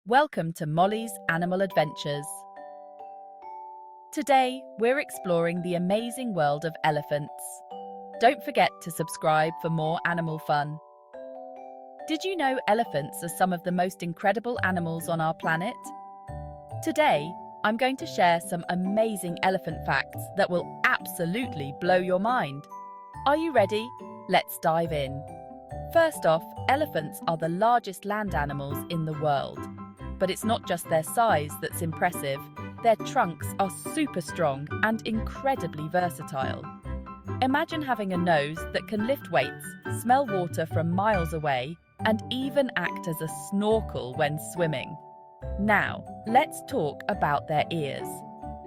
Welcome to Molly's Animal Adventures. Today, we're exploring the amazing world of elephants. Don't forget to subscribe for more animal fun. Did you know elephants are some of the most incredible animals on our planet? Today, I'm going to share some amazing elephant facts that will absolutely blow your mind. Are you ready? Let's dive in. First off, elephants are the largest land animals in the world. But it's not just their size that's impressive. Their trunks are super strong and incredibly versatile. Imagine having a nose that can lift weights, smell water from miles away, and even act as a snorkel when swimming. Now, let's talk about their ears.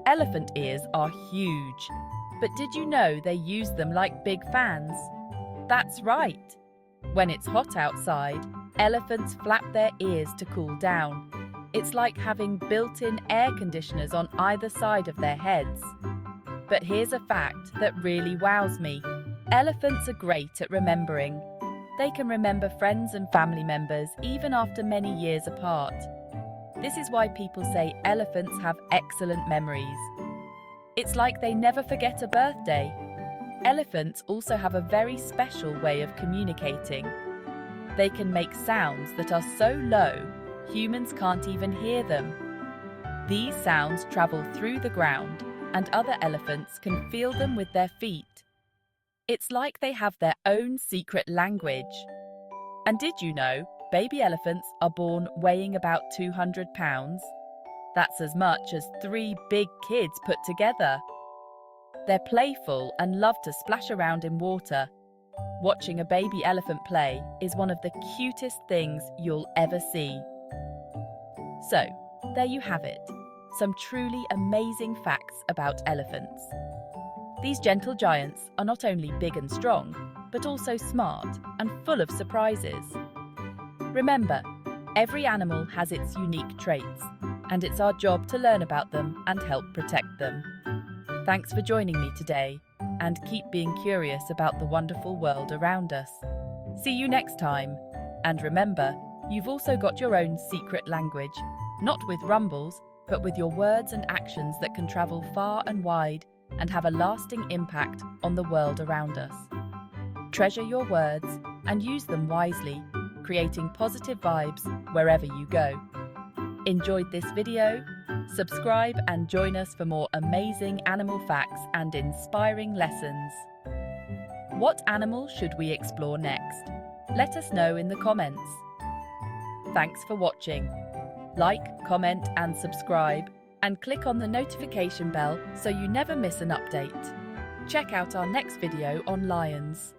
Elephant ears are huge. But did you know they use them like big fans? That's right. When it's hot outside, elephants flap their ears to cool down. It's like having built-in air conditioners on either side of their heads. But here's a fact that really wows me. Elephants are great at remembering. They can remember friends and family members even after many years apart. This is why people say elephants have excellent memories. It's like they never forget a birthday. Elephants also have a very special way of communicating. They can make sounds that are so low, humans can't even hear them. These sounds travel through the ground, and other elephants can feel them with their feet. It's like they have their own secret language. And did you know, baby elephants are born weighing about 200 pounds? That's as much as 3 big kids put together. They're playful and love to splash around in water. Watching a baby elephant play is one of the cutest things you'll ever see. So, there you have it, some truly amazing facts about elephants. These gentle giants are not only big and strong, but also smart and full of surprises. Remember, every animal has its unique traits, and it's our job to learn about them and help protect them. Thanks for joining me today, and keep being curious about the wonderful world around us. See you next time, and remember, you've also got your own secret language, not with rumbles, but with your words and actions that can travel far and wide and have a lasting impact on the world around us. Treasure your words and use them wisely, creating positive vibes wherever you go. Enjoyed this video? Subscribe and join us for more amazing animal facts and inspiring lessons. What animal should we explore next? Let us know in the comments. Thanks for watching. Like, comment and subscribe, and click on the notification bell so you never miss an update. Check out our next video on lions.